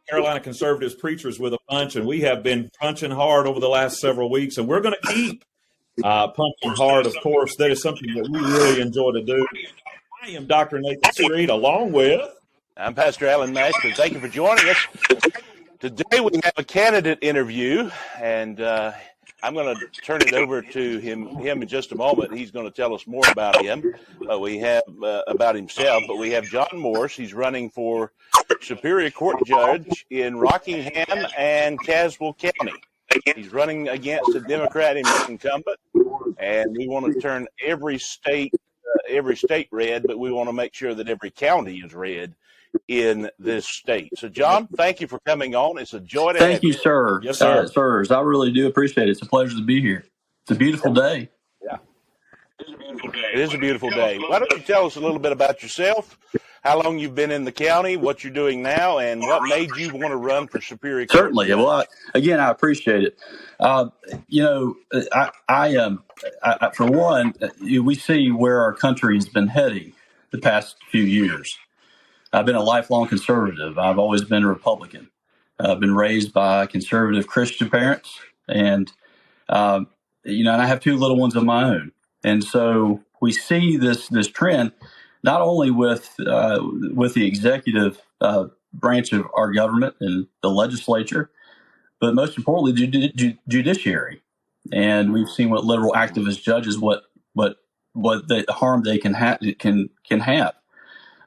Carolina Conservatives Preachers with a Punch, and we have been punching hard over the last several weeks, and we're going to keep punching hard. Of course, that is something that we really enjoy to do. I am Dr. Nathan Street, along with... I'm Pastor Alan Mashburn. Thank you for joining us. Today we have a candidate interview, and I'm going to turn it over to him in just a moment. He's going to tell us more about him. We have about himself, but we have John Morse. He's running for Superior Court Judge in Rockingham and Caswell County. He's running against a Democrat incumbent, and we want to turn every state red, but we want to make sure that every county is red in this state. So, John, thank you for coming on. It's a joy to have you. Thank you, sir. Yes, sir. Sirs, I really do appreciate it. It's a pleasure to be here. It's a beautiful day. Yeah. It is a beautiful day. Why don't you tell us a little bit about yourself, how long you've been in the county, what you're doing now, and what made you want to run for Superior Court? Certainly. Well, again, I appreciate it. For one, we see where our country has been heading the past few years. I've been a lifelong conservative. I've always been a Republican. I've been raised by conservative Christian parents, and and I have two little ones of my own. And so we see this trend not only with the executive branch of our government and the legislature, but most importantly, judiciary. And we've seen what liberal activist judges what the harm they can have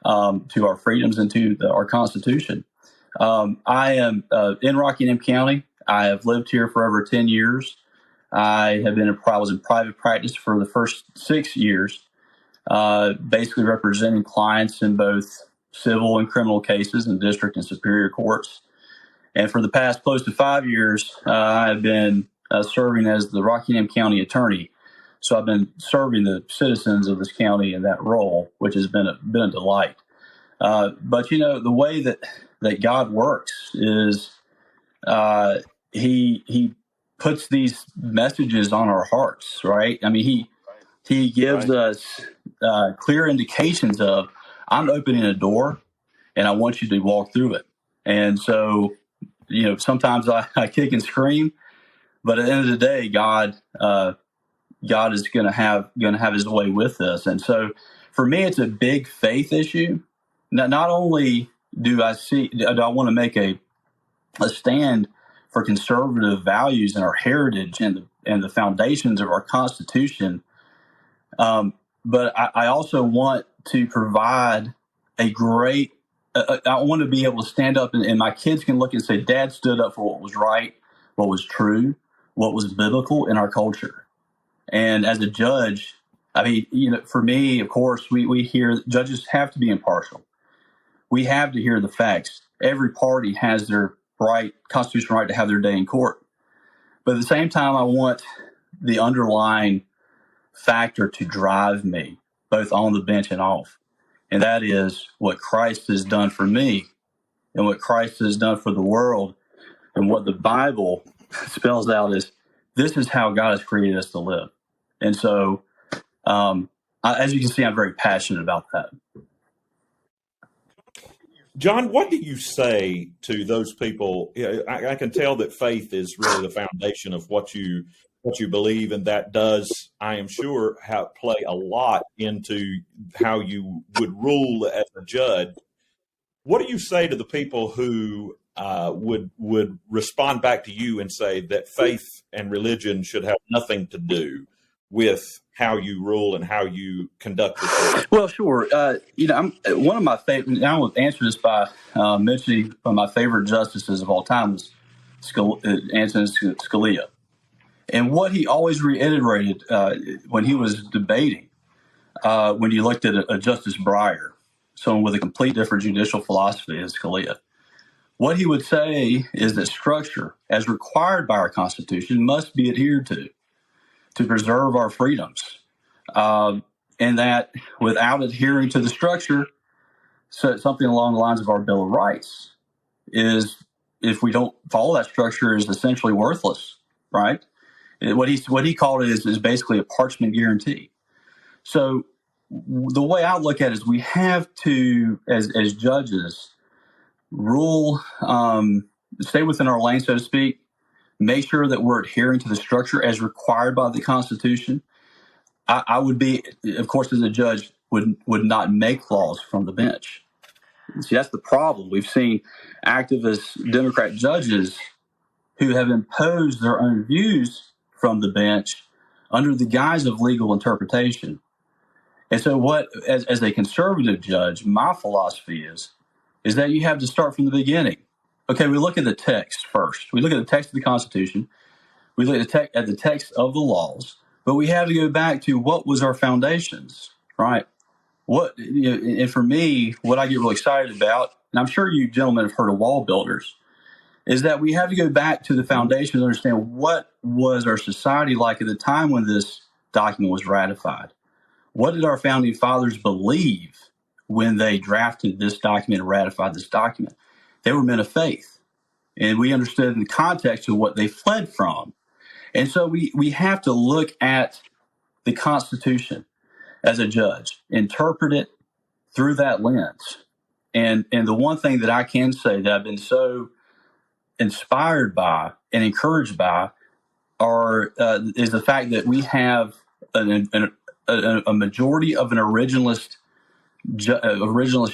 to our freedoms and to our Constitution. I am in Rockingham County. I have lived here for over 10 years. I was in private practice for the first 6 years, basically representing clients in both civil and criminal cases in district and superior courts. And for the past close to 5 years, I've been serving as the Rockingham County attorney. So I've been serving the citizens of this county in that role, which has been a delight. But the way that God works is He puts these messages on our hearts, right? I mean, He gives us clear indications of, I'm opening a door and I want you to walk through it. And so, sometimes I kick and scream, but at the end of the day, God is going to have His way with this. And so for me, it's a big faith issue. Not only do I want to make a stand for conservative values and our heritage and the foundations of our Constitution, but I also want to provide a great. I want to be able to stand up and my kids can look and say, "Dad stood up for what was right, what was true, what was biblical in our culture." And as a judge, I mean, for me, of course, we hear judges have to be impartial. We have to hear the facts. Every party has their constitutional right to have their day in court. But at the same time, I want the underlying factor to drive me, both on the bench and off. And that is what Christ has done for me and what Christ has done for the world and what the Bible spells out is this is how God has created us to live. And so, as you can see, I'm very passionate about that. John, what do you say to those people? I can tell that faith is really the foundation of what you believe, and that does, I am sure, play a lot into how you would rule as a judge. What do you say to the people who would respond back to you and say that faith and religion should have nothing to do with how you rule and how you conduct yourself? Well, sure. I'm one of my favorite. I will answer this by mentioning one of my favorite justices of all time was Antonin Scalia, and what he always reiterated when he was debating, when you looked at a Justice Breyer, someone with a complete different judicial philosophy as Scalia, what he would say is that structure, as required by our Constitution, must be adhered to preserve our freedoms. And that without adhering to the structure, so something along the lines of our Bill of Rights is, if we don't follow that structure, is essentially worthless, right? What he called it is basically a parchment guarantee. So the way I look at it is we have to, as judges, rule, stay within our lane, so to speak, make sure that we're adhering to the structure as required by the Constitution. I would be, of course, as a judge, would not make laws from the bench. See, that's the problem. We've seen activist Democrat judges who have imposed their own views from the bench under the guise of legal interpretation. And so as a conservative judge, my philosophy is that you have to start from the beginning. Okay, we look at the text first. We look at the text of the Constitution. We look at the text of the laws. But we have to go back to what was our foundations, right? And for me, what I get really excited about, and I'm sure you gentlemen have heard of wall builders, is that we have to go back to the foundations and understand what was our society like at the time when this document was ratified. What did our founding fathers believe when they drafted this document and ratified this document? They were men of faith, and we understood in the context of what they fled from. And so we have to look at the Constitution as a judge, interpret it through that lens. And the one thing that I can say that I've been so inspired by and encouraged by is the fact that we have a majority of originalist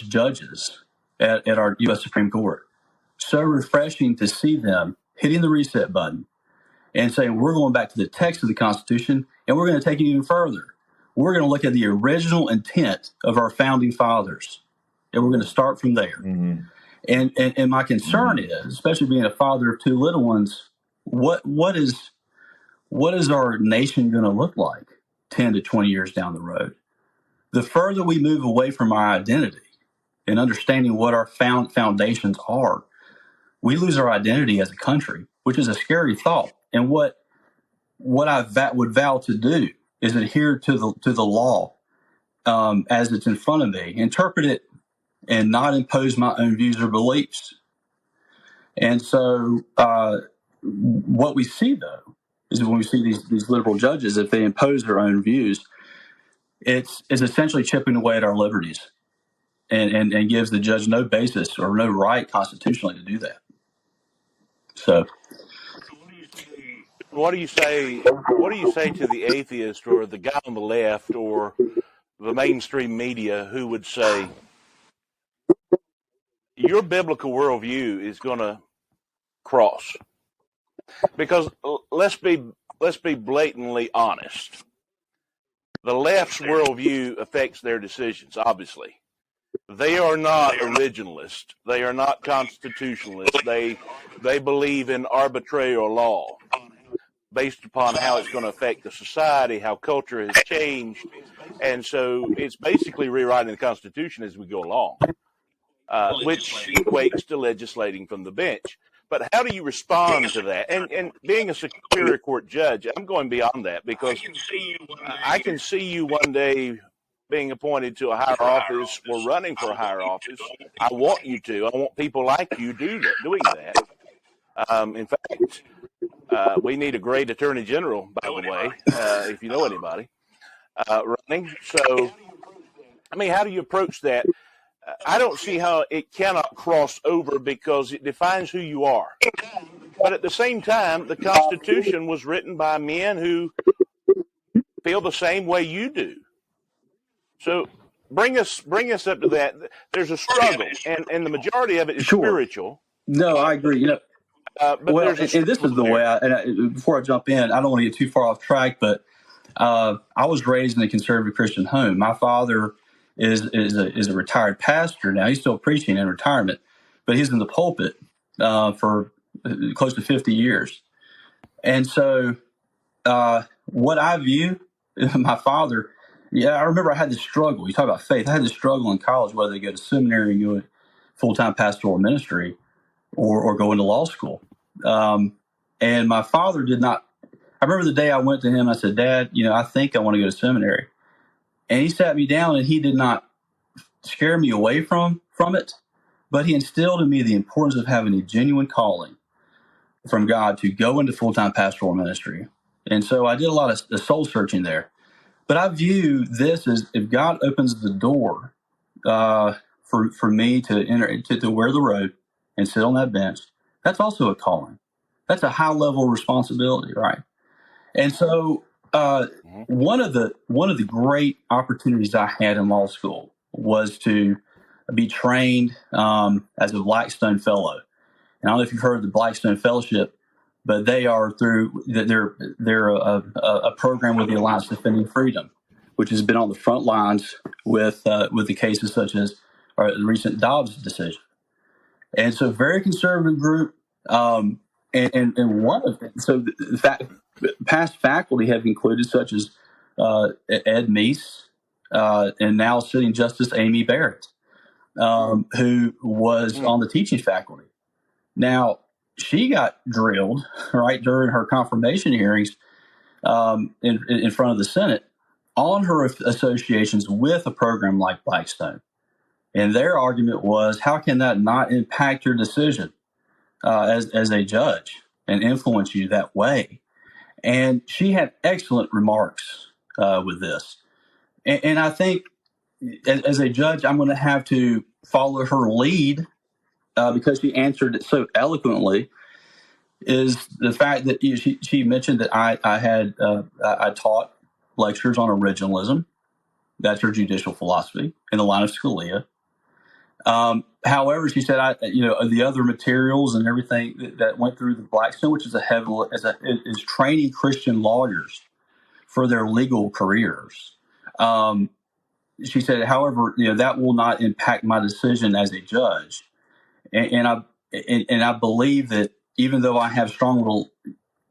judges at our U.S. Supreme Court. So refreshing to see them hitting the reset button and saying, we're going back to the text of the Constitution, and we're going to take it even further. We're going to look at the original intent of our founding fathers, and we're going to start from there. Mm-hmm. And my concern is, especially being a father of two little ones, what is our nation going to look like 10 to 20 years down the road? The further we move away from our identity and understanding what our foundations are, we lose our identity as a country, which is a scary thought. And what I would vow to do is adhere to the law as it's in front of me, interpret it, and not impose my own views or beliefs. And so what we see, though, is when we see these liberal judges, if they impose their own views, it's essentially chipping away at our liberties and gives the judge no basis or no right constitutionally to do that. So what do you say to the atheist or the guy on the left or the mainstream media who would say your biblical worldview is going to cross? Because let's be blatantly honest. The left's worldview affects their decisions, obviously. They are not originalists. They are not constitutionalists. They believe in arbitrary law based upon how it's going to affect the society, how culture has changed. And so it's basically rewriting the Constitution as we go along, which equates to legislating from the bench. But how do you respond to that? And being a Superior Court judge, I'm going beyond that because I can see you one day being appointed to a higher office or running for a higher office. I want you to. I want people like you doing that. In fact, we need a great attorney general, by the way, if you know anybody running. So, I mean, how do you approach that? I don't see how it cannot cross over because it defines who you are. But at the same time, the Constitution was written by men who feel the same way you do. So bring us up to that. There's a struggle, and the majority of it is spiritual. No, I agree. But and this is the way. Before I jump in, I don't want to get too far off track, but I was raised in a conservative Christian home. My father is a retired pastor now. He's still preaching in retirement, but he's in the pulpit for close to 50 years. And so what I view, my father, I remember I had this struggle. You talk about faith. I had this struggle in college whether to go to seminary and go to full-time pastoral ministry or go into law school. And my father did not. I remember the day I went to him, I said, Dad, I think I want to go to seminary. And he sat me down and he did not scare me away from it, but he instilled in me the importance of having a genuine calling from God to go into full-time pastoral ministry. And so I did a lot of soul searching there. But I view this as if God opens the door for me to enter to wear the robe and sit on that bench, that's also a calling. That's a high level of responsibility, right? And so one of the great opportunities I had in law school was to be trained as a Blackstone Fellow. And I don't know if you've heard of the Blackstone Fellowship, but they're a program with the Alliance Defending Freedom, which has been on the front lines with the cases such as the recent Dobbs decision. And so, very conservative group. And one of them, so past faculty have included such as Ed Meese and now sitting Justice Amy Barrett, who was on the teaching faculty. Now, she got drilled right during her confirmation hearings in front of the Senate on her associations with a program like Blackstone. And their argument was, how can that not impact your decision as a judge and influence you that way? And she had excellent remarks with this. And I think as a judge, I'm going to have to follow her lead because she answered it so eloquently, is the fact that she mentioned that I taught lectures on originalism. That's her judicial philosophy in the line of Scalia. However, she said, the other materials and everything that went through the Blackstone, which is is training Christian lawyers for their legal careers. She said, however, that will not impact my decision as a judge. And I believe that even though I have strong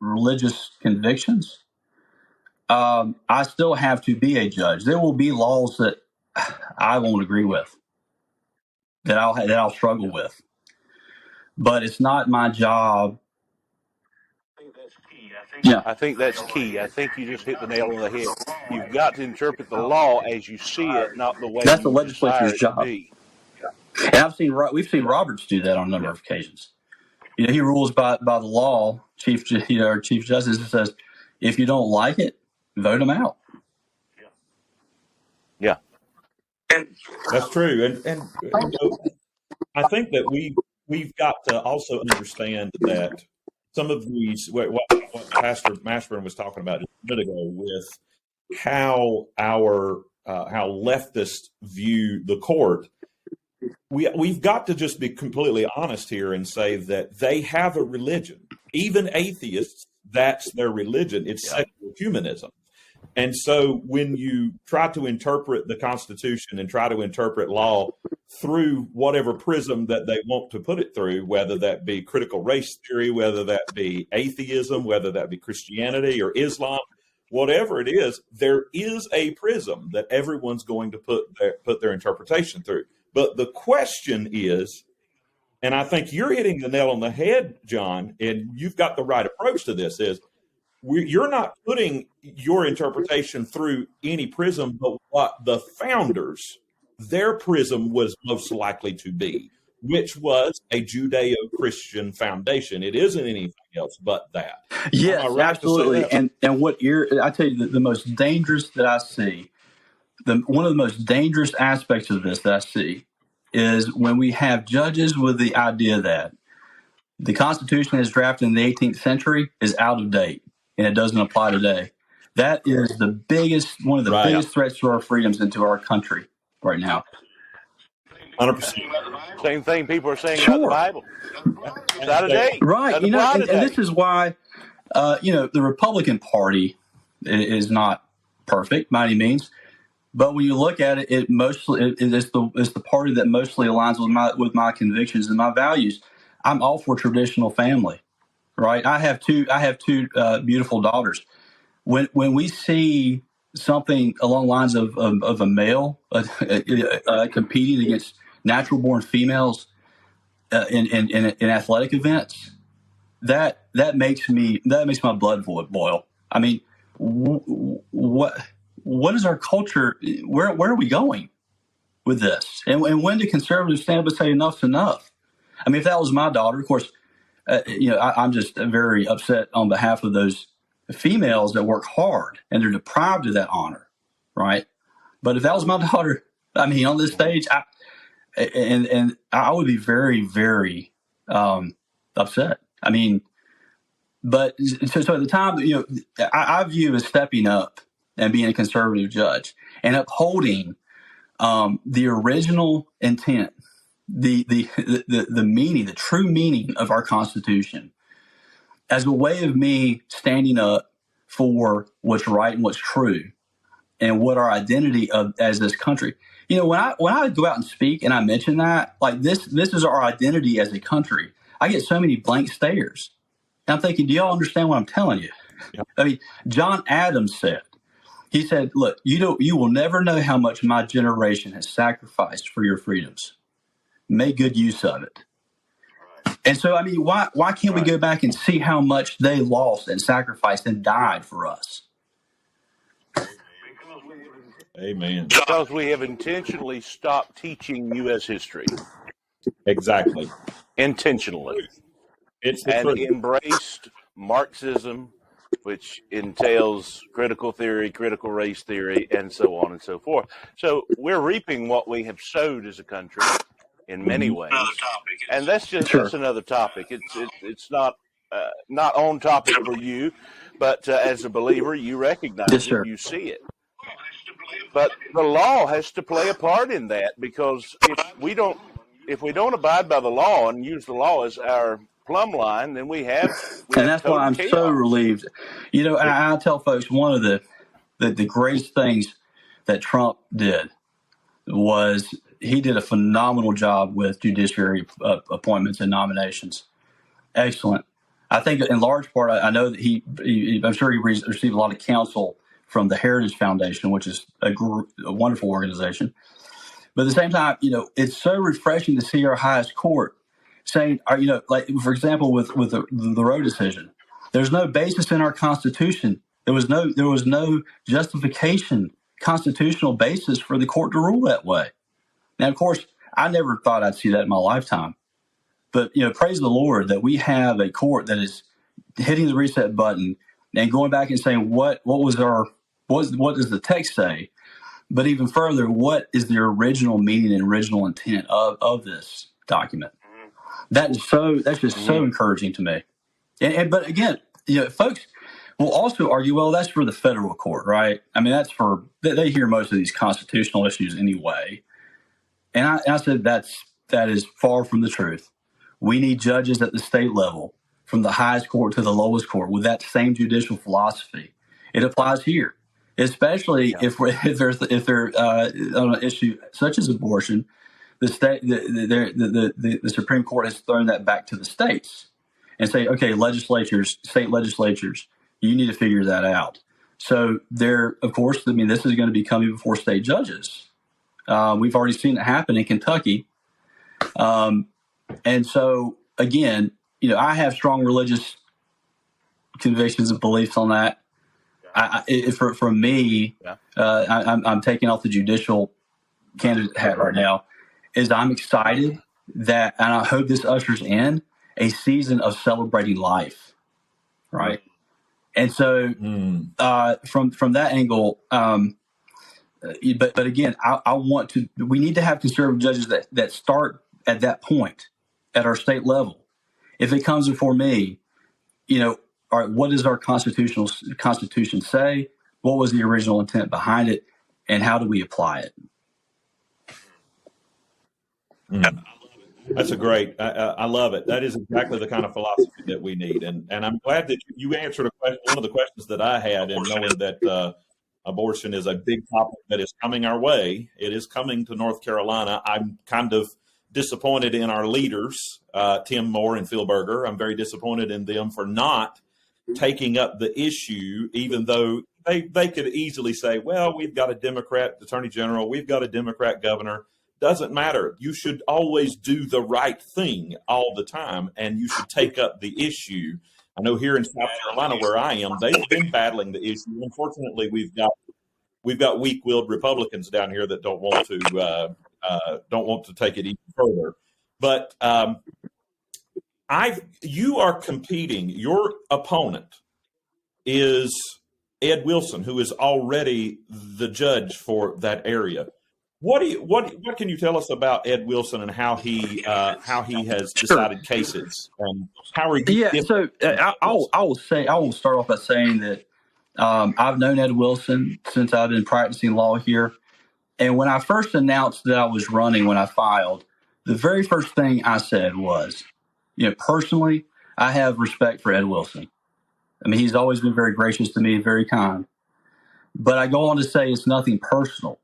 religious convictions, I still have to be a judge. There will be laws that I won't agree with, that I'll struggle with, but it's not my job. I think that's key. I think you just hit the nail on the head. You've got to interpret the law as you see it, not the way That's the you desire legislature's it to job. be. And we've seen Roberts do that on a number of occasions. He rules by the law. Chief Justice says, if you don't like it, vote him out. Yeah, that's true. And I think that we've got to also understand that some of these, what Pastor Mashburn was talking about just a minute ago, with how how leftists view the court. We've got to just be completely honest here and say that they have a religion. Even atheists, that's their religion. It's secular humanism. And so when you try to interpret the Constitution and try to interpret law through whatever prism that they want to put it through, whether that be critical race theory, whether that be atheism, whether that be Christianity or Islam, whatever it is, there is a prism that everyone's going to put their interpretation through. But the question is, and I think you're hitting the nail on the head, John, and you've got the right approach to this, is you're not putting your interpretation through any prism, but what the founders, their prism was most likely to be, which was a Judeo-Christian foundation. It isn't anything else but that. Yes, right absolutely. And I tell you, the most dangerous that I see, one of the most dangerous aspects of this that I see is when we have judges with the idea that the Constitution as drafted in the 18th century is out of date and it doesn't apply today. That is one of the biggest threats to our freedoms and to our country right now. 100%. Same thing people are saying about the Bible. It's out of date. Right. And this is why, the Republican Party is not perfect by any means. But when you look at it, it's the party that mostly aligns with my convictions and my values. I'm all for traditional family, right? I have two beautiful daughters. When we see something along the lines of a male competing against natural born females in athletic events, that makes my blood boil. I mean, what is our culture? Where are we going with this? And when do conservatives stand up and say enough's enough? I mean, if that was my daughter, of course, I'm just very upset on behalf of those females that work hard and they're deprived of that honor, right? But if that was my daughter, I mean, on this stage, I would be very, very upset. I mean, but so at the time, I view as stepping up and being a conservative judge and upholding the original intent, the meaning, the true meaning of our Constitution, as a way of me standing up for what's right and what's true, and what our identity as this country. When I go out and speak and I mention that, like this is our identity as a country, I get so many blank stares. And I'm thinking, do y'all understand what I'm telling you? Yeah. I mean, John Adams said, he said, look, you will never know how much my generation has sacrificed for your freedoms. Make good use of it. And so, I mean, why can't we go back and see how much they lost and sacrificed and died for us? Amen. Because we have intentionally stopped teaching U.S. history. Exactly. Intentionally. It's the and truth. Embraced Marxism, which entails critical theory, critical race theory, and so on and so forth. So we're reaping what we have sowed as a country in many ways. And that's another topic. It's not on topic for you, but as a believer, you recognize it, you see it. But the law has to play a part in that, because if we don't abide by the law and use the law as our plumb line, then we have and that's why I'm chaos. so relieved. I tell folks, one of the greatest things that Trump did was he did a phenomenal job with judiciary appointments and nominations. Excellent. I think in large part, I know that I'm sure he received a lot of counsel from the Heritage Foundation, which is a wonderful organization. But at the same time, it's so refreshing to see our highest court saying, like, for example, with the Roe decision, there's no basis in our Constitution. There was no justification, constitutional basis for the court to rule that way. Now, of course, I never thought I'd see that in my lifetime. But, praise the Lord that we have a court that is hitting the reset button and going back and saying, what does the text say? But even further, what is the original meaning and original intent of this document? That's just so encouraging to me. But again, folks will also argue, well, that's for the federal court, right? I mean, they hear most of these constitutional issues anyway. And I said that is far from the truth. We need judges at the state level, from the highest court to the lowest court, with that same judicial philosophy. It applies here, especially if they're on an issue such as abortion. The Supreme Court has thrown that back to the states and say, okay, state legislatures, you need to figure that out. So of course, I mean, this is going to be coming before state judges. We've already seen it happen in Kentucky. And so again, I have strong religious convictions and beliefs on that. For me, I'm taking off the judicial candidate hat right now. Is I'm excited that, and I hope this ushers in a season of celebrating life, right? And so from that angle, but again, we need to have conservative judges that start at that point at our state level. If it comes before me, all right, what does our Constitution say? What was the original intent behind it? And how do we apply it? That's I love it. That is exactly the kind of philosophy that we need. And I'm glad that you answered one of the questions that I had, in knowing that Abortion is a big topic that is coming our way. It is coming to North Carolina. I'm kind of disappointed in our leaders, Tim Moore and Phil Berger. I'm very disappointed in them for not taking up the issue, even though they could easily say, well, we've got a Democrat attorney general, we've got a Democrat governor. Doesn't matter. You should always do the right thing all the time, and you should take up the issue. I know here in South Carolina, where I am, they've been battling the issue. Unfortunately, we've got weak-willed Republicans down here that don't want to take it even further. But you are competing. Your opponent is Ed Wilson, who is already the judge for that area. What can you tell us about Ed Wilson and how he has decided cases, and how are you? Yeah, so I will start off by saying that I've known Ed Wilson since I've been practicing law here, and when I first announced that I was running, when I filed, the very first thing I said was, personally, I have respect for Ed Wilson. I mean, he's always been very gracious to me, very kind. But I go on to say it's nothing personal.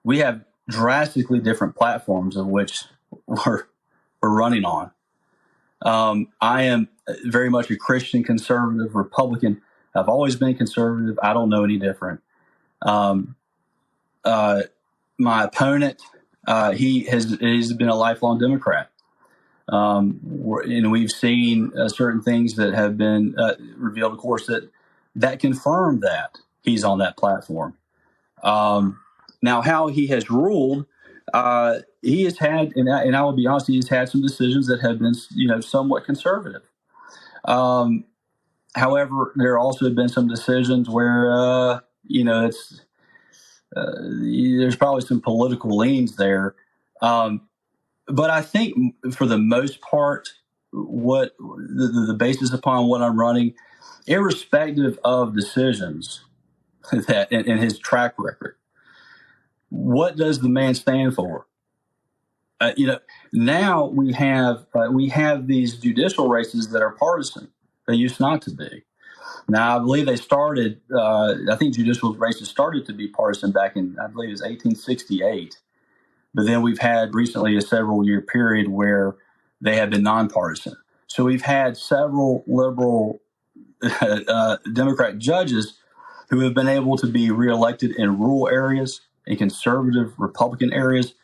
We have drastically different platforms of which we're running on. I am very much a Christian, conservative, Republican. I've always been conservative. I don't know any different. My opponent, he's been a lifelong Democrat. We've seen certain things that have been revealed, of course, that confirm that he's on that platform. Now, how he has ruled, he has had, and I will be honest, he has had some decisions that have been, somewhat conservative. However, there also have been some decisions where, it's there's probably some political leans there. But I think for the most part, what the basis upon what I'm running, irrespective of decisions that and his track record, what does the man stand for? Now we have these judicial races that are partisan. They used not to be. Now, I believe they started, I think judicial races started to be partisan back in, I believe it was 1868. But then we've had recently a several-year period where they have been nonpartisan. So we've had several liberal Democrat judges who have been able to be reelected in rural areas, in conservative Republican areas,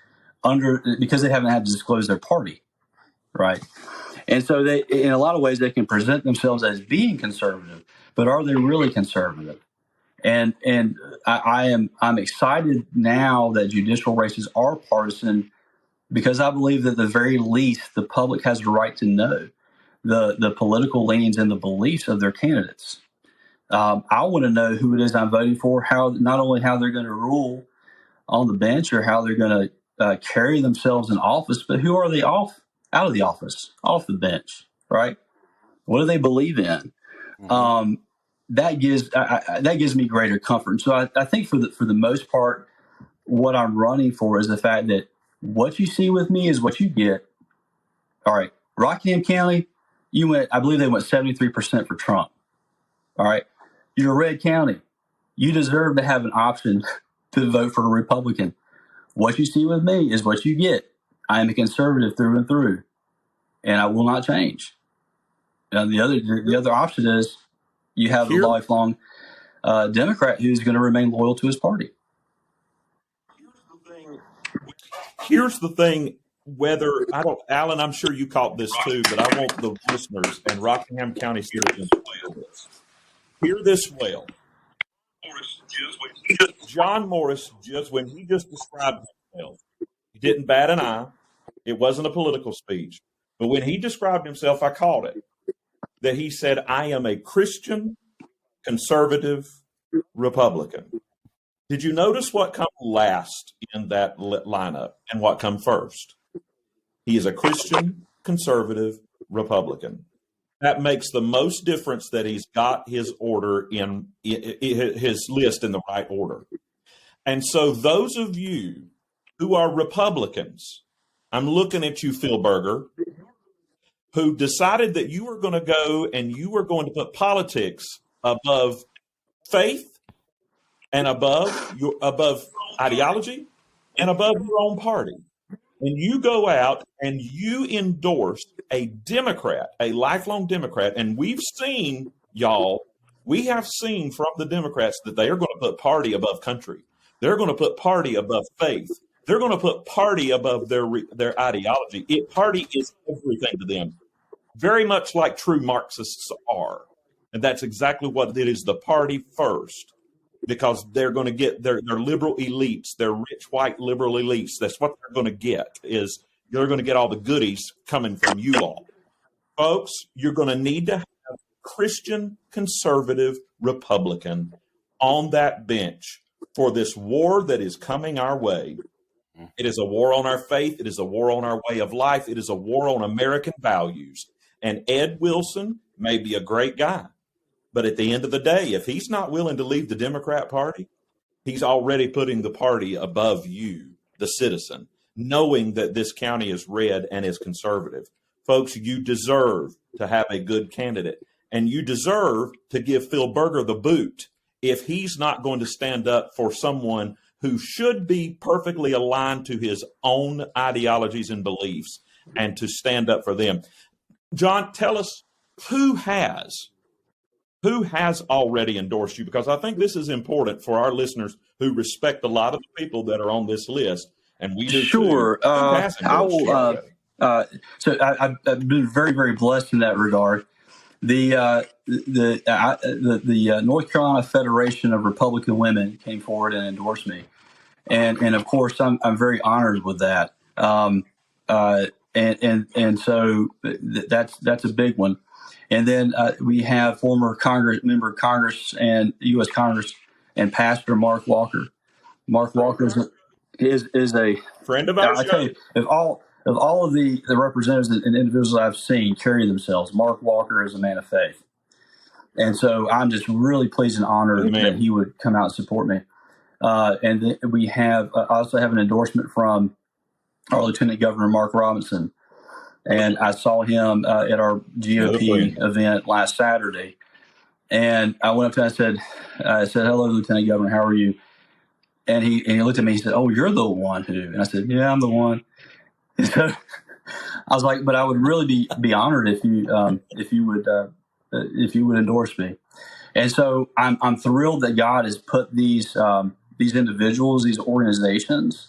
because they haven't had to disclose their party, right? And so they, in a lot of ways, they can present themselves as being conservative, but are they really conservative? And I'm excited now that judicial races are partisan, because I believe that at the very least the public has the right to know the political leanings and the beliefs of their candidates. I want to know who it is I'm voting for, not only how they're going to rule on the bench or how they're going to carry themselves in office, but who are they out of the office, off the bench, right? What do they believe in? Mm-hmm. That gives me greater comfort. So I think for the most part, what I'm running for is the fact that what you see with me is what you get. All right, Rockingham County, I believe they went 73% for Trump. All right, you're a red county. You deserve to have an option to vote for a Republican. What you see with me is what you get. I am a conservative through and through, and I will not change. And the other option is you have a lifelong Democrat who's going to remain loyal to his party. Here's the thing. Alan, I'm sure you caught this too, but I want the listeners and Rockingham County citizens to hear this well. John Morris, when he just described himself, he didn't bat an eye. It wasn't a political speech. But when he described himself, I caught it. That he said, I am a Christian, conservative, Republican. Did you notice what comes last in that lineup and what comes first? He is a Christian, conservative, Republican. That makes the most difference that he's got his order in his list in the right order. And so those of you who are Republicans, I'm looking at you, Phil Berger, who decided that you were going to go and you were going to put politics above faith and above ideology and above your own party. And you go out and you endorse a Democrat, a lifelong Democrat, and we have seen from the Democrats that they are going to put party above country. They're going to put party above faith. They're going to put party above their ideology. Party is everything to them, very much like true Marxists are. And that's exactly what it is, the party first, because they're going to get their liberal elites, their rich white liberal elites. That's what they're going to get, is they're going to get all the goodies coming from you all. Folks, you're going to need to have Christian, conservative, Republican on that bench for this war that is coming our way. It is a war on our faith. It is a war on our way of life. It is a war on American values. And Ed Wilson may be a great guy, but at the end of the day, if he's not willing to leave the Democrat Party, he's already putting the party above you, the citizen, knowing that this county is red and is conservative. Folks, you deserve to have a good candidate, and you deserve to give Phil Berger the boot if he's not going to stand up for someone who should be perfectly aligned to his own ideologies and beliefs, and to stand up for them. John, tell us who has already endorsed you, because I think this is important for our listeners who respect a lot of the people that are on this list, and we do sure. Too. I will. So I've been very, very blessed in that regard. The North Carolina Federation of Republican Women came forward and endorsed me, and of course I'm very honored with that. And so that's a big one. And then we have former member of Congress and U.S. Congress and Pastor Mark Walker. Mark Walker is a friend of ours. I tell you, of all of the representatives and individuals I've seen carry themselves, Mark Walker is a man of faith. And so I'm just really pleased and honored that he would come out and support me. And then we have also have an endorsement from our Lieutenant Governor, Mark Robinson. And I saw him at our GOP event last Saturday. And I went up to him and I said, hello, Lieutenant Governor, how are you? And he looked at me and he said, oh, you're the one who. And I said, yeah, I'm the one. And so I was like, but I would really be honored if you would endorse me. And so I'm thrilled that God has put these individuals, these organizations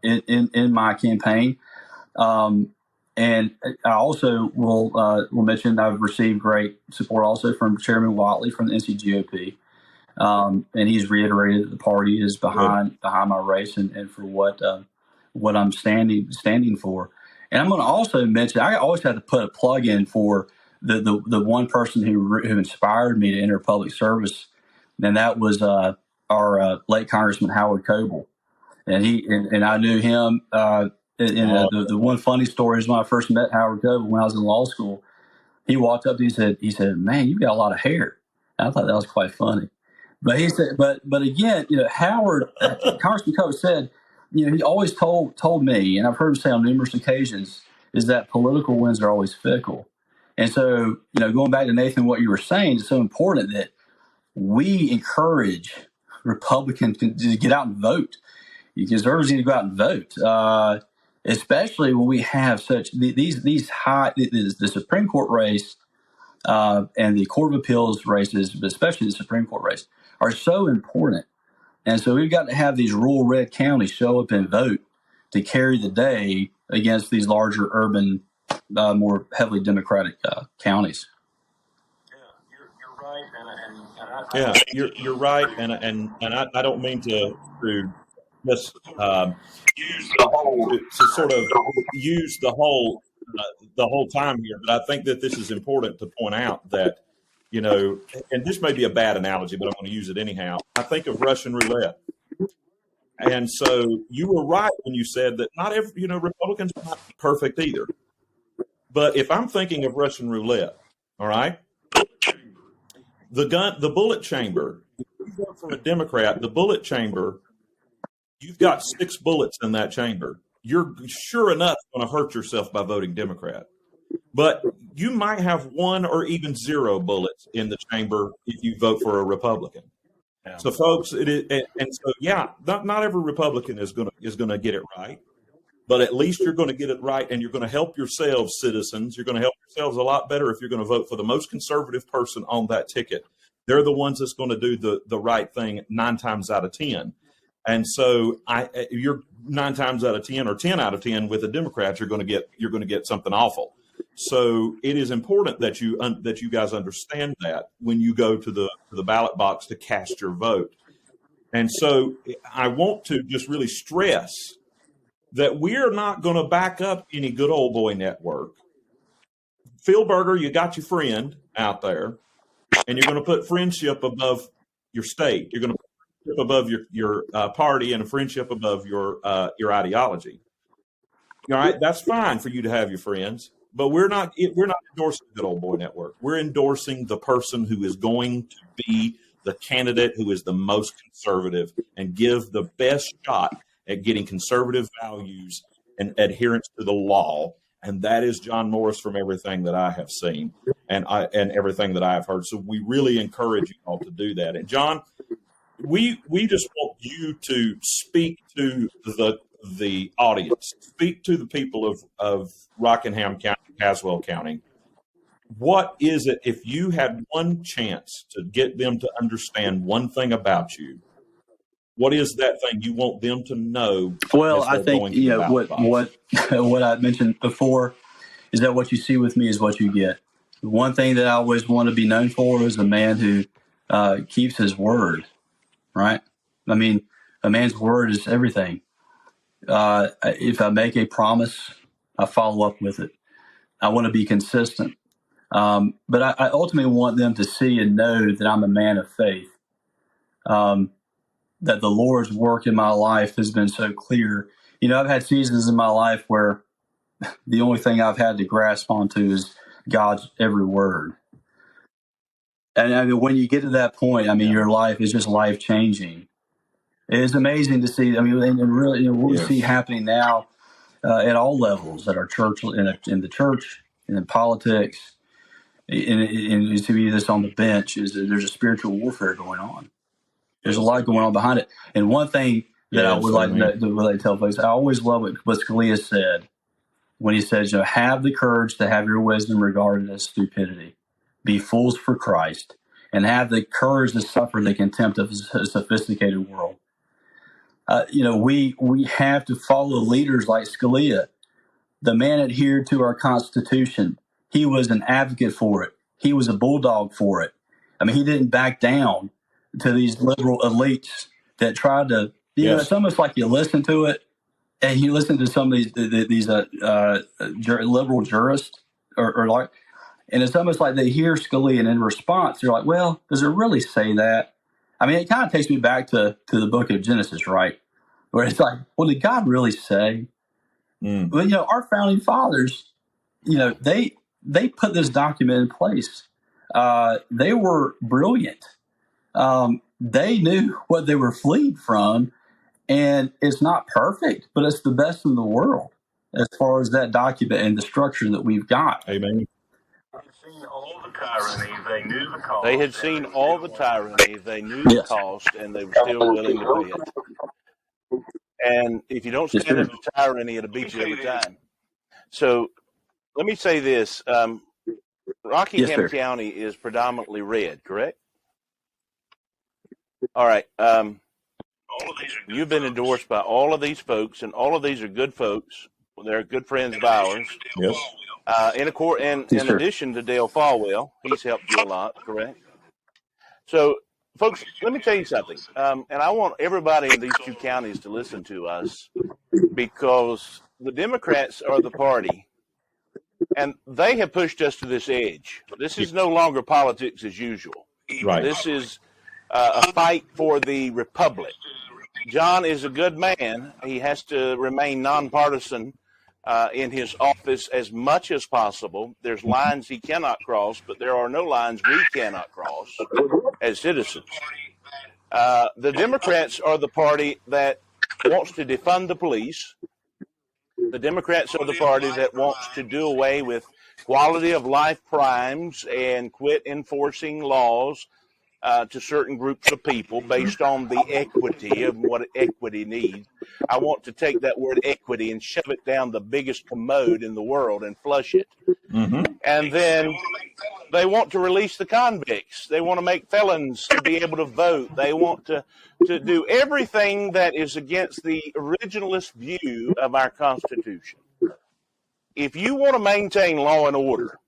in my campaign. And I also will mention I've received great support also from Chairman Watley from the NCGOP. And he's reiterated that the party is behind my race and for what I'm standing for. And I'm going to also mention, I always have to put a plug in for the one person who inspired me to enter public service, and that was our late Congressman Howard Coble. And I knew him. The one funny story is when I first met Howard Coble when I was in law school. He walked up to me, he said, "Man, you've got a lot of hair." And I thought that was quite funny. But he said, but again, Howard, Congressman Coble said, he always told me, and I've heard him say on numerous occasions, is that political winds are always fickle. And so, going back to Nathan, what you were saying, it's so important that we encourage Republicans to get out and vote. Conservatives need to go out and vote, especially when we have such these high the Supreme Court race and the Court of Appeals races, but especially the Supreme Court race, are so important. And so we've got to have these rural red counties show up and vote to carry the day against these larger urban, more heavily Democratic counties. Yeah, you're right, and I don't mean to just to sort of use the whole time here, but I think that this is important to point out that and this may be a bad analogy, but I'm going to use it anyhow. I think of Russian roulette. And so you were right when you said that not every, Republicans are not perfect either. But if I'm thinking of Russian roulette, all right, the bullet chamber, if you vote for a Democrat, the bullet chamber, you've got 6 bullets in that chamber. You're sure enough going to hurt yourself by voting Democrat. But you might have 1 or even 0 bullets in the chamber if you vote for a Republican. Yeah. So, folks, it is, and so yeah, not every Republican is gonna get it right, but at least you're going to get it right, and you're going to help yourselves, citizens. You're going to help yourselves a lot better if you're going to vote for the most conservative person on that ticket. They're the ones that's going to do the right thing 9 times out of 10. And so you're 9 times out of 10 or 10 out of 10 with the Democrats, you're going to get something awful. So it is important that you guys understand that when you go to the ballot box to cast your vote. And so I want to just really stress that we're not going to back up any good old boy network. Phil Berger, you got your friend out there, and you're going to put friendship above your state. You're going to put friendship above your party and a friendship above your ideology. All right, that's fine for you to have your friends, but we're not endorsing good old boy network. We're endorsing the person who is going to be the candidate who is the most conservative and give the best shot at getting conservative values and adherence to the law, and that is John Morris from everything that I have seen and everything that I have heard. So we really encourage you all to do that. And John, we just want you to speak to the audience, speak to the people of Rockingham County, Caswell County. What is it, if you had one chance to get them to understand one thing about you, what is that thing you want them to know? Well, as I they're think going to the ballot box? what I mentioned before is that what you see with me is what you get. One thing that I always want to be known for is a man who keeps his word. Right? I mean, a man's word is everything. If I make a promise, I follow up with it. I want to be consistent. But I ultimately want them to see and know that I'm a man of faith. That the Lord's work in my life has been so clear. You know, I've had seasons in my life where the only thing I've had to grasp onto is God's every word. And I mean, when you get to that point, I mean, your life is just life changing. It's amazing to see. I mean, and really, what we see happening now at all levels, at our church, in the church, and in politics, and you see this on the bench, is that there's a spiritual warfare going on. There's a lot going on behind it. And one thing that I would like to really tell folks, I always love what Scalia said when he says, you know, have the courage to have your wisdom regarded as stupidity. Be fools for Christ, and have the courage to suffer the contempt of a sophisticated world. You know, we have to follow leaders like Scalia. The man adhered to our Constitution. He was an advocate for it. He was a bulldog for it. I mean, he didn't back down to these liberal elites that tried to, you know, it's almost like you listen to it and you listen to some of these liberal jurists or like, and it's almost like they hear Scalia and in response, they're like, well, does it really say that? I mean, it kind of takes me back to the book of Genesis, right? Where it's like, well, did God really say? Well, you know, our founding fathers, you know, they put this document in place. They were brilliant. They knew what they were fleeing from, and it's not perfect, but it's the best in the world as far as that document and the structure that we've got. Amen. They had seen all the tyranny, they knew the cost, and they were still willing to pay it. And if you don't stand up to tyranny, it'll beat you every time. So let me say this. Rockingham County is predominantly red, correct? All right. You've been endorsed by all of these folks, and all of these are good folks. They're good friends of ours. Yes. In addition to Dale Falwell, he's helped you a lot, correct? So, folks, let me tell you something. And I want everybody in these 2 counties to listen to us, because the Democrats are the party, and they have pushed us to this edge. This is no longer politics as usual. Right. This is a fight for the republic. John is a good man. He has to remain nonpartisan in his office as much as possible. There's lines he cannot cross, but there are no lines we cannot cross as citizens. The Democrats are the party that wants to defund the police. The Democrats are the party that wants to do away with quality of life crimes and quit enforcing laws. to certain groups of people based on the equity of what equity needs. I want to take that word equity and shove it down the biggest commode in the world and flush it. Mm-hmm. And then they want to release the convicts. They want to make felons to be able to vote. They want to do everything that is against the originalist view of our Constitution. If you want to maintain law and order,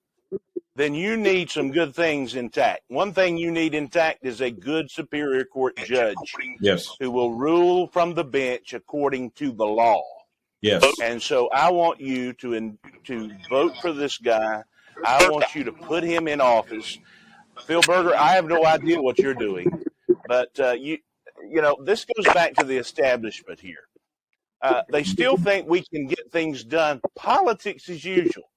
then you need some good things intact. One thing you need intact is a good Superior Court judge Yes. who will rule from the bench according to the law. Yes. And so I want you to vote for this guy. I want you to put him in office. Phil Berger, I have no idea what you're doing, but you know, this goes back to the establishment here. They still think we can get things done. Politics as usual.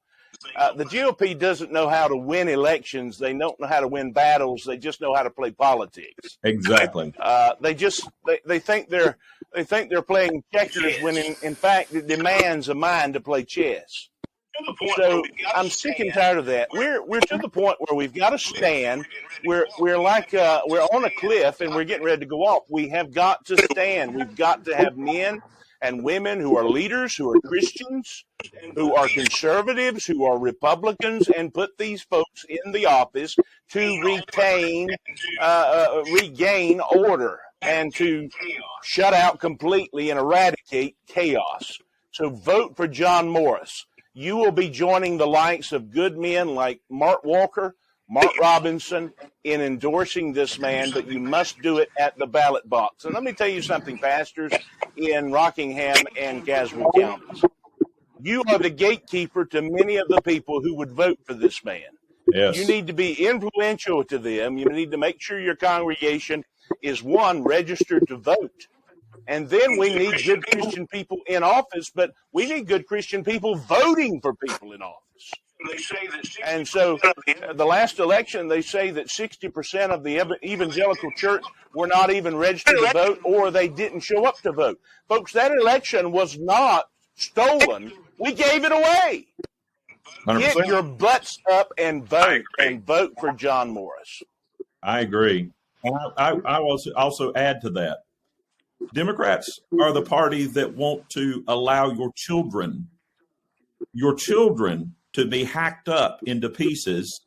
The GOP doesn't know how to win elections. They don't know how to win battles. They just know how to play politics. Exactly. They think they're playing checkers when in fact it demands a mind to play chess. So I'm sick and tired of that. We're to the point where we've got to stand. We're like we're on a cliff and we're getting ready to go off. We have got to stand. We've got to have men and women who are leaders, who are Christians, who are conservatives, who are Republicans, and put these folks in the office to regain order and to shut out completely and eradicate chaos. So vote for John Morris. You will be joining the likes of good men like Mark Walker, Mark Robinson in endorsing this man, but you must do it at the ballot box. And let me tell you something, pastors in Rockingham and Caswell counties. You are the gatekeeper to many of the people who would vote for this man. Yes. You need to be influential to them. You need to make sure your congregation is, one, registered to vote. And then we need good Christian people in office, but we need good Christian people voting for people in office. And so the last election, they say that 60% of the evangelical church were not even registered to vote, or they didn't show up to vote. Folks, that election was not stolen. We gave it away. 100%. Get your butts up and vote for John Morris. I agree. And I also add to that. Democrats are the party that want to allow your children to be hacked up into pieces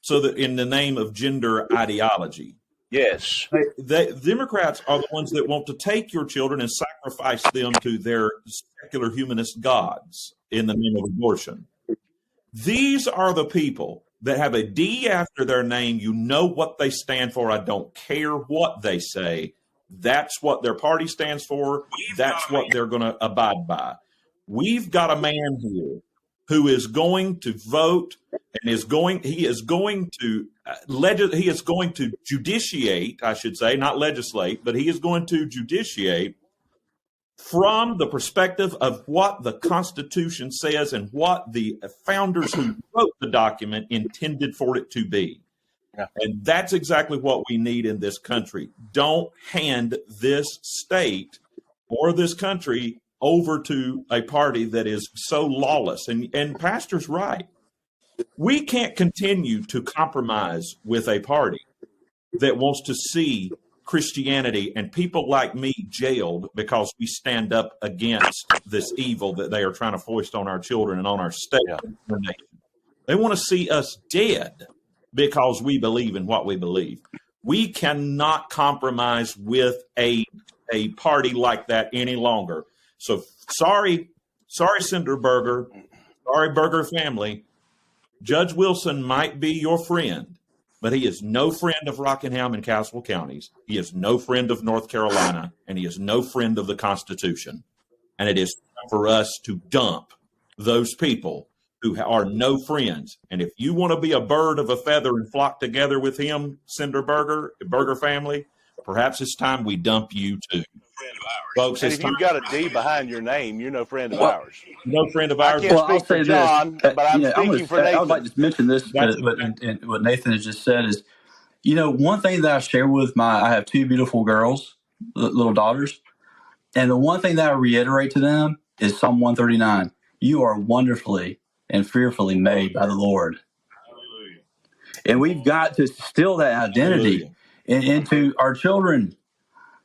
so that in the name of gender ideology. Yes. Democrats are the ones that want to take your children and sacrifice them to their secular humanist gods in the name of abortion. These are the people that have a D after their name. You know what they stand for. I don't care what they say. That's what their party stands for. That's what they're going to abide by. We've got a man here who is going to vote and he is going to judiciate, I should say, not legislate, but he is going to judiciate from the perspective of what the Constitution says and what the founders who wrote the document intended for it to be. Yeah. And that's exactly what we need in this country. Don't hand this state or this country over to a party that is so lawless. And Pastor's right. We can't continue to compromise with a party that wants to see Christianity and people like me jailed because we stand up against this evil that they are trying to foist on our children and on our state. Yeah. They want to see us dead because we believe in what we believe. We cannot compromise with a party like that any longer. So sorry, Senator Berger, sorry, Berger family. Judge Wilson might be your friend, but he is no friend of Rockingham and Caswell counties. He is no friend of North Carolina, and he is no friend of the Constitution. And it is time for us to dump those people who are no friends. And if you want to be a bird of a feather and flock together with him, Senator Berger family, perhaps it's time we dump you too. Folks, and if you've got a D behind your name, you're no friend of ours. No friend of ours. I can't speak for John, but I'm speaking for Nathan. I would like to mention this, what Nathan has just said is, one thing that I share with I have two beautiful girls, little daughters, and the one thing that I reiterate to them is Psalm 139. You are wonderfully and fearfully made by the Lord. Hallelujah. And we've got to steal that identity. Hallelujah. into our children.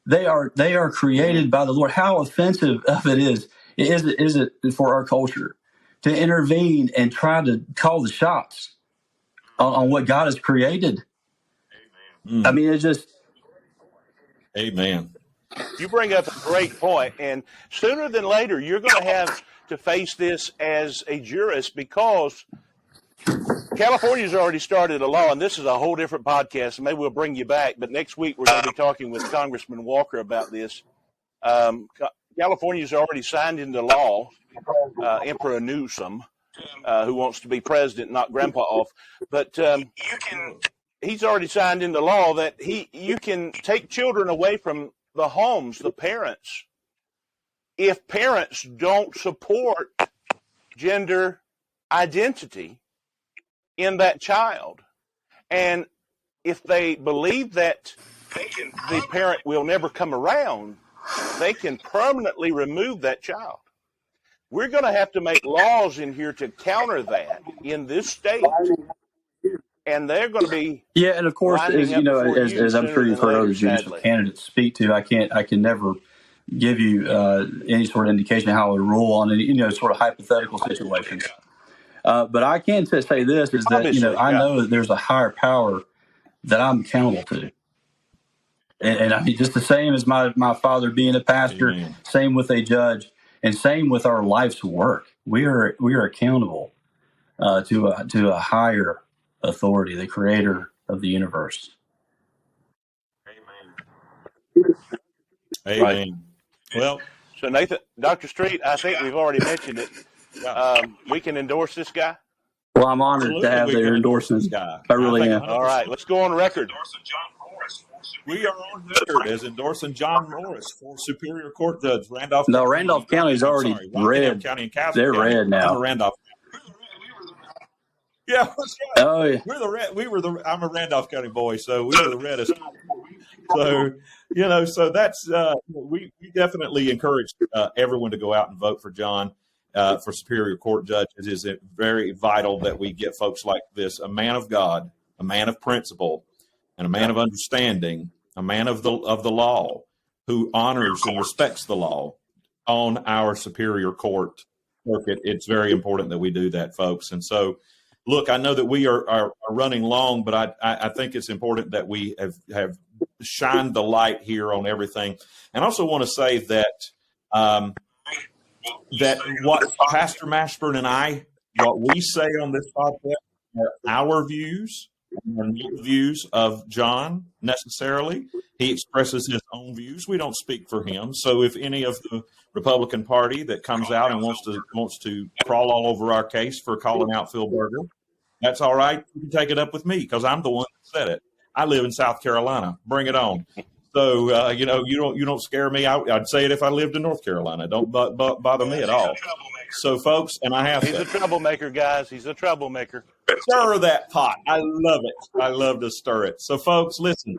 They are created by the Lord. How offensive of it is it for our culture to intervene and try to call the shots on what God has created? I mean, it's just. Amen. You bring up a great point, and sooner than later, you're going to have to face this as a jurist, because California's already started a law, and this is a whole different podcast, and maybe we'll bring you back, but next week we're going to be talking with Congressman Walker about this. California's already signed into law, Emperor Newsom, who wants to be president, not Grandpa off, but he's already signed into law that you can take children away from the homes, the parents, if parents don't support gender identity in that child. And if they believe that the parent will never come around, they can permanently remove that child. We're going to have to make laws in here to counter that in this state. And they're going to be And of course, as you know, as I'm sure you've heard other judicial candidates speak to, I can never give you any sort of indication how to rule on any sort of hypothetical situations. But I can say this is that I know that there's a higher power that I'm accountable to, and I mean just the same as my father being a pastor, Amen. Same with a judge, and same with our life's work. We are accountable to a higher authority, the creator of the universe. Amen. Right. Well, so Nathan, Dr. Street, I think we've already mentioned it. We can endorse this guy. Well, I'm honored to have their endorsement. I really am. All right, let's go on record. We are on record as endorsing John Morris for Superior Court Judge Randolph. No, Randolph County is already red. County and Caswell They're County. red now. I'm a Randolph. Yeah, that's right. Oh, yeah. We're the red. I'm a Randolph County boy, so we were the reddest. So so that's we definitely encourage everyone to go out and vote for John for Superior Court Judge. It is very vital that we get folks like this, a man of God, a man of principle, and a man of understanding, a man of the law, who honors and respects the law on our Superior Court circuit. It's very important that we do that, folks. And so, look, I know that we are running long, but I think it's important that we have shined the light here on everything. And I also want to say that that what Pastor Mashburn and I, what we say on this podcast are our views, are not views of John necessarily. He expresses his own views. We don't speak for him. So if any of the Republican Party that comes out and wants to crawl all over our case for calling out Phil Berger, that's all right. You can take it up with me because I'm the one that said it. I live in South Carolina. Bring it on. So you don't scare me. I'd say it if I lived in North Carolina. Don't bother me at all. So, folks, and I have He's a troublemaker, guys. He's a troublemaker. Stir that pot. I love it. I love to stir it. So, folks, listen.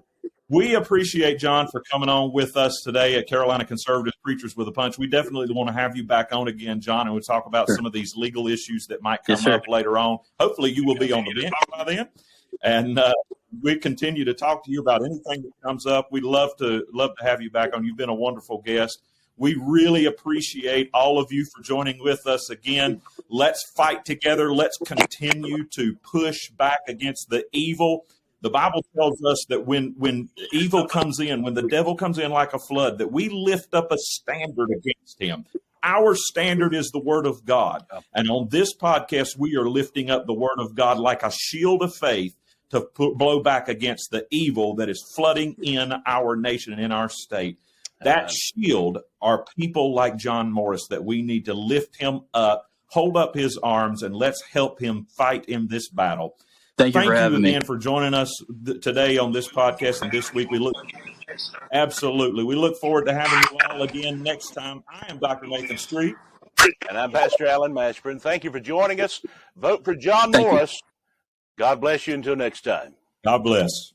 We appreciate John for coming on with us today at Carolina Conservative Preachers with a Punch. We definitely want to have you back on again, John, and we'll talk about some of these legal issues that might come up later on. Hopefully you will be on the bench by then. And we continue to talk to you about anything that comes up. We'd love to have you back on. You've been a wonderful guest. We really appreciate all of you for joining with us again. Let's fight together. Let's continue to push back against the evil. The Bible tells us that when evil comes in, when the devil comes in like a flood, that we lift up a standard against him. Our standard is the Word of God. And on this podcast, we are lifting up the Word of God like a shield of faith to blow back against the evil that is flooding in our nation and in our state. That shield are people like John Morris that we need to lift him up, hold up his arms, and let's help him fight in this battle. Thank you again for joining us today on this podcast and this week. Absolutely. We look forward to having you all again next time. I am Dr. Nathan Street. And I'm Pastor Alan Mashburn. Thank you for joining us. Vote for John Morris. God bless you until next time. God bless.